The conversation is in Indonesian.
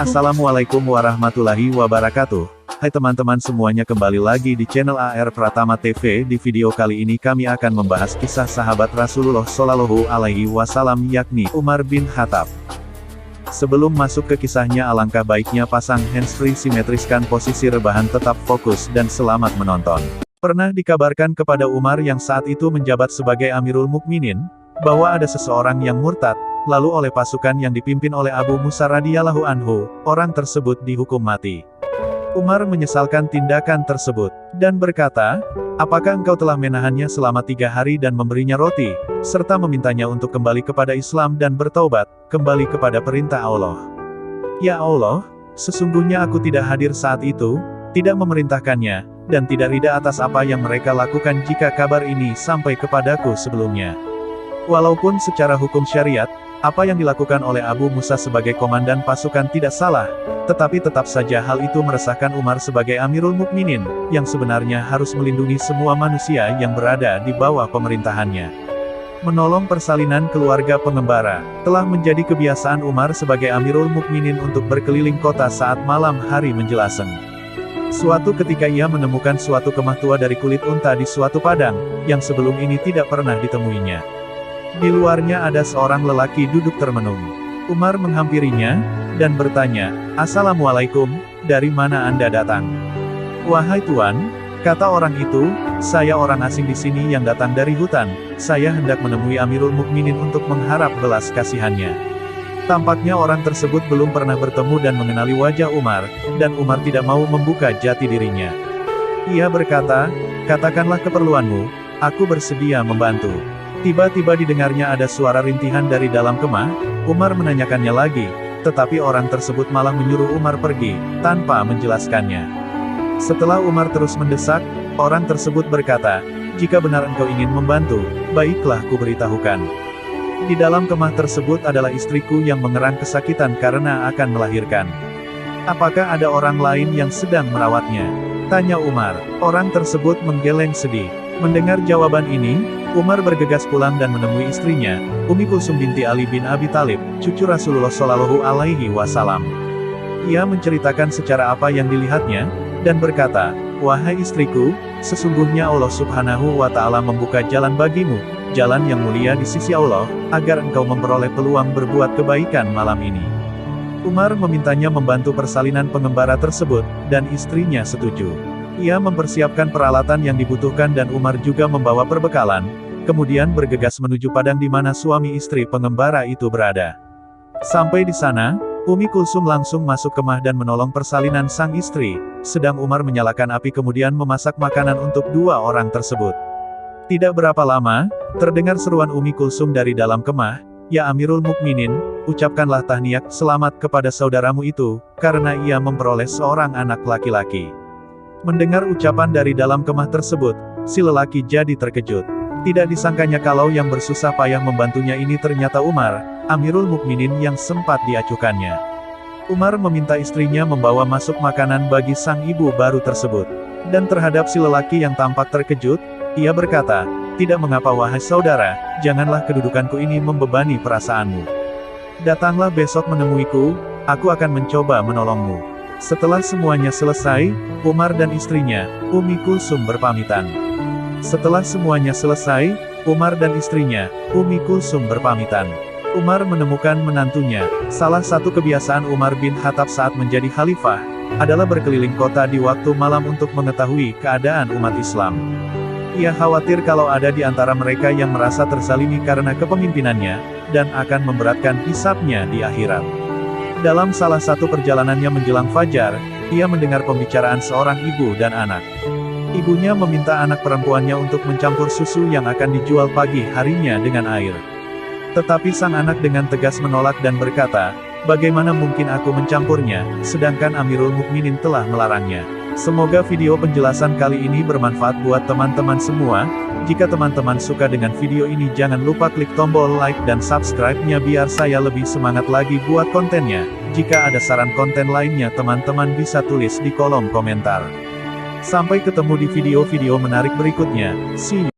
Assalamualaikum warahmatullahi wabarakatuh. Hai teman-teman semuanya, kembali lagi di channel AR Pratama TV. Di video kali ini kami akan membahas kisah sahabat Rasulullah Shallallahu Alaihi Wasallam, yakni Umar bin Khattab. Sebelum masuk ke kisahnya, alangkah baiknya pasang handsfree, simetriskan posisi rebahan, tetap fokus dan selamat menonton. Pernah dikabarkan kepada Umar yang saat itu menjabat sebagai Amirul Mukminin, bahwa ada seseorang yang murtad, lalu oleh pasukan yang dipimpin oleh Abu Musa radhiyallahu anhu, orang tersebut dihukum mati. Umar menyesalkan tindakan tersebut, dan berkata, "Apakah engkau telah menahannya selama 3 hari dan memberinya roti, serta memintanya untuk kembali kepada Islam dan bertaubat, kembali kepada perintah Allah? Ya Allah, sesungguhnya aku tidak hadir saat itu, tidak memerintahkannya, dan tidak ridha atas apa yang mereka lakukan jika kabar ini sampai kepadaku sebelumnya." Walaupun secara hukum syariat, apa yang dilakukan oleh Abu Musa sebagai komandan pasukan tidak salah, tetapi tetap saja hal itu meresahkan Umar sebagai Amirul Mukminin, yang sebenarnya harus melindungi semua manusia yang berada di bawah pemerintahannya. Menolong persalinan keluarga pengembara, telah menjadi kebiasaan Umar sebagai Amirul Mukminin untuk berkeliling kota saat malam hari menjelaskan. Suatu ketika ia menemukan suatu kemah tua dari kulit unta di suatu padang, yang sebelum ini tidak pernah ditemuinya. Di luarnya ada seorang lelaki duduk termenung. Umar menghampirinya, dan bertanya, "Assalamualaikum, dari mana Anda datang?" "Wahai Tuan," kata orang itu, "saya orang asing di sini yang datang dari hutan, saya hendak menemui Amirul Mukminin untuk mengharap belas kasihannya." Tampaknya orang tersebut belum pernah bertemu dan mengenali wajah Umar, dan Umar tidak mau membuka jati dirinya. Ia berkata, "Katakanlah keperluanmu, aku bersedia membantu." Tiba-tiba didengarnya ada suara rintihan dari dalam kemah. Umar menanyakannya lagi, tetapi orang tersebut malah menyuruh Umar pergi, tanpa menjelaskannya. Setelah Umar terus mendesak, orang tersebut berkata, "Jika benar engkau ingin membantu, baiklah kuberitahukan. Di dalam kemah tersebut adalah istriku yang mengerang kesakitan karena akan melahirkan. Apakah ada orang lain yang sedang merawatnya?" tanya Umar. Orang tersebut menggeleng sedih. Mendengar jawaban ini, Umar bergegas pulang dan menemui istrinya, Ummi Kulsum binti Ali bin Abi Thalib, cucu Rasulullah Shallallahu Alaihi Wasallam. Ia menceritakan secara apa yang dilihatnya, dan berkata, "Wahai istriku, sesungguhnya Allah Subhanahu wa Ta'ala membuka jalan bagimu, jalan yang mulia di sisi Allah, agar engkau memperoleh peluang berbuat kebaikan malam ini." Umar memintanya membantu persalinan pengembara tersebut, dan istrinya setuju. Ia mempersiapkan peralatan yang dibutuhkan dan Umar juga membawa perbekalan, kemudian bergegas menuju padang di mana suami istri pengembara itu berada. Sampai di sana, Ummi Kulsum langsung masuk kemah dan menolong persalinan sang istri, sedang Umar menyalakan api kemudian memasak makanan untuk 2 orang tersebut. Tidak berapa lama, terdengar seruan Ummi Kulsum dari dalam kemah, "Ya Amirul Mukminin, ucapkanlah tahniah selamat kepada saudaramu itu, karena ia memperoleh seorang anak laki-laki." Mendengar ucapan dari dalam kemah tersebut, si lelaki jadi terkejut. Tidak disangkanya kalau yang bersusah payah membantunya ini ternyata Umar, Amirul Mukminin yang sempat diacuhkannya. Umar meminta istrinya membawa masuk makanan bagi sang ibu baru tersebut. Dan terhadap si lelaki yang tampak terkejut, ia berkata, "Tidak mengapa wahai saudara, janganlah kedudukanku ini membebani perasaanmu. Datanglah besok menemuiku, aku akan mencoba menolongmu." Setelah semuanya selesai, Umar dan istrinya, Ummi Kulsum berpamitan. Setelah semuanya selesai, Umar dan istrinya, Ummi Kulsum berpamitan. Umar menemukan menantunya. Salah satu kebiasaan Umar bin Khattab saat menjadi khalifah, adalah berkeliling kota di waktu malam untuk mengetahui keadaan umat Islam. Ia khawatir kalau ada di antara mereka yang merasa terzalimi karena kepemimpinannya, dan akan memberatkan hisabnya di akhirat. Dalam salah satu perjalanannya menjelang fajar, ia mendengar pembicaraan seorang ibu dan anak. Ibunya meminta anak perempuannya untuk mencampur susu yang akan dijual pagi harinya dengan air. Tetapi sang anak dengan tegas menolak dan berkata, "Bagaimana mungkin aku mencampurnya, sedangkan Amirul Mukminin telah melarangnya." Semoga video penjelasan kali ini bermanfaat buat teman-teman semua. Jika teman-teman suka dengan video ini, jangan lupa klik tombol like dan subscribe-nya biar saya lebih semangat lagi buat kontennya. Jika ada saran konten lainnya, teman-teman bisa tulis di kolom komentar. Sampai ketemu di video-video menarik berikutnya. See you.